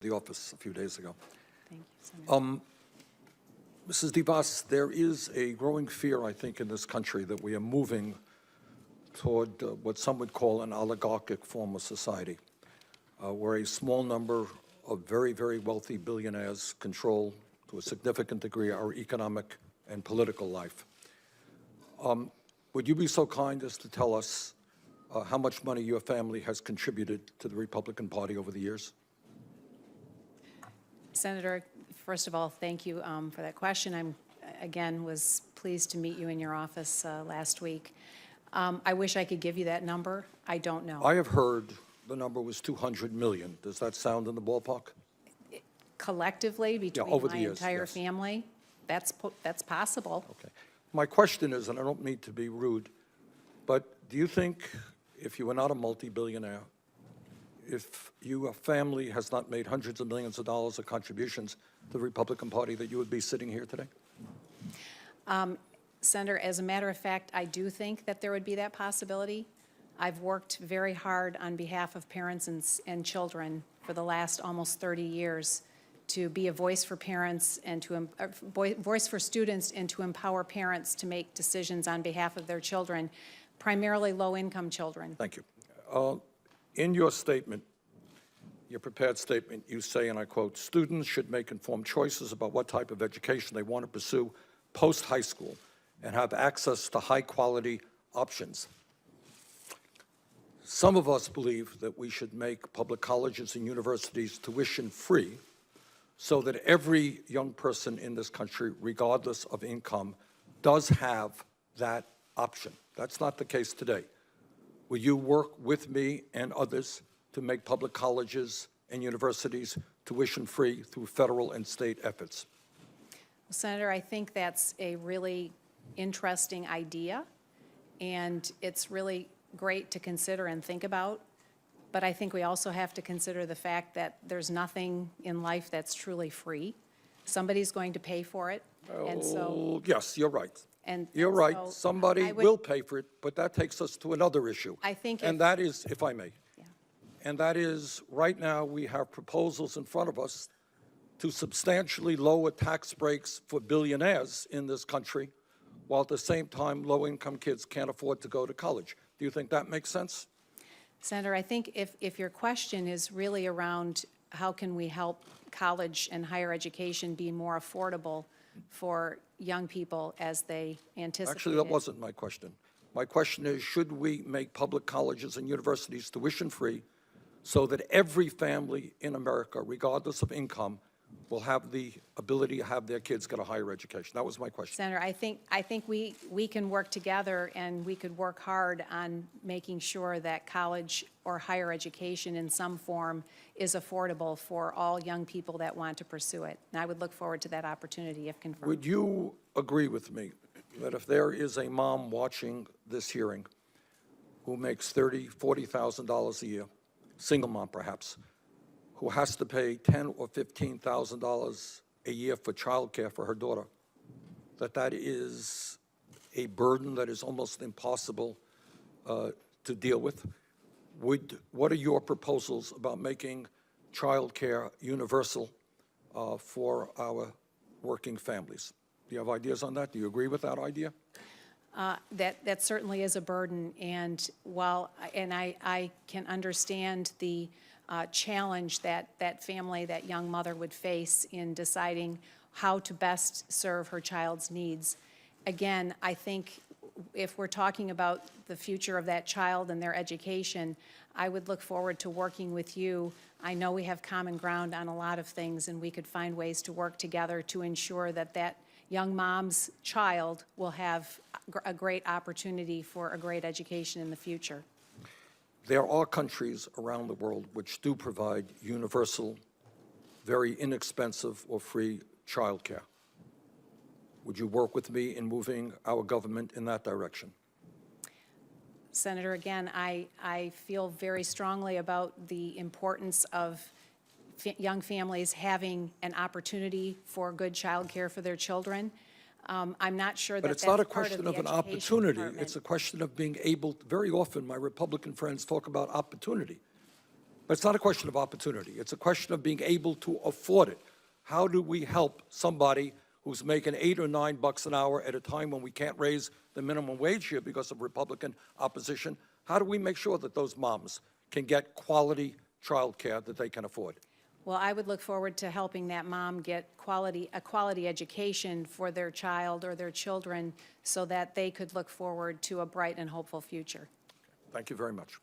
the office a few days ago. Thank you, Senator. Mrs. DeVOS, there is a growing fear, I think, in this country that we are moving toward what some would call an oligarchic form of society, where a small number of very, very wealthy billionaires control, to a significant degree, our economic and political life. Would you be so kind as to tell us how much money your family has contributed to the Republican Party over the years? Senator, first of all, thank you for that question. Again, was pleased to meet you in your office last week. I wish I could give you that number. I don't know. I have heard the number was $200 million. Does that sound in the ballpark? Collectively, between over my the years, entire yes. family, that's possible. Okay. My question is, and I don't mean to be rude, but do you think if you were not a multi-billionaire, if your family has not made hundreds of millions of dollars of contributions to the Republican Party, that you would be sitting here today? Senator, as a matter of fact, I do think that there would be that possibility. I've worked very hard on behalf of parents and children for the last almost 30 years to be a voice for parents and to voice for students and to empower parents to make decisions on behalf of their children, primarily low-income children. Thank you. In your statement, your prepared statement, you say, and I quote, "Students should make informed choices about what type of education they want to pursue post-high school and have access to high-quality options." Some of us believe that we should make public colleges and universities tuition-free so that every young person in this country, regardless of income, does have that option. That's not the case today. Will you work with me and others to make public colleges and universities tuition-free through federal and state efforts? Well, Senator, I think that's a really interesting idea, and it's really great to consider and think about. But I think we also have to consider the fact that there's nothing in life that's truly free. Somebody's going to pay for it, and so. Yes, you're right. And You're right. so Somebody will pay for it, but that takes us to another issue. I think and that is, if I may, yeah. and that is, right now we have proposals in front of us to substantially lower tax breaks for billionaires in this country, while at the same time low-income kids can't afford to go to college. Do you think that makes sense? Senator, I think if your question is really around how can we help college and higher education be more affordable for young people as they anticipate. Actually, that wasn't my question. My question is, should we make public colleges and universities tuition-free so that every family in America, regardless of income, will have the ability to have their kids get a higher education? That was my question. Senator, I think we can work together, and we could work hard on making sure that college or higher education in some form is affordable for all young people that want to pursue it. And I would look forward to that opportunity if confirmed. Would you agree with me that if there is a mom watching this hearing who makes $30,000, $40,000 a year, single mom perhaps, who has to pay $10,000 or $15,000 a year for childcare for her daughter, that is a burden that is almost impossible to deal with? What are your proposals about making childcare universal for our working families? Do you have ideas on that? Do you agree with that idea? That certainly is a burden, and I can understand the challenge that family, that young mother would face in deciding how to best serve her child's needs. Again, I think if we're talking about the future of that child and their education, I would look forward to working with you. I know we have common ground on a lot of things, and we could find ways to work together to ensure that that young mom's child will have a great opportunity for a great education in the future. There are countries around the world which do provide universal, very inexpensive or free childcare. Would you work with me in moving our government in that direction? Senator, again, I feel very strongly about the importance of young families having an opportunity for good child care for their children. I'm not sure that But it's that's not a part question of of an the education opportunity. department. It's a question of being able, very often my Republican friends talk about opportunity. But it's not a question of opportunity. It's a question of being able to afford it. How do we help somebody who's making $8 or $9 an hour at a time when we can't raise the minimum wage here because of Republican opposition? How do we make sure that those moms can get quality child care that they can afford? Well, I would look forward to helping that mom get a quality education for their child or their children so that they could look forward to a bright and hopeful future. Thank you very much.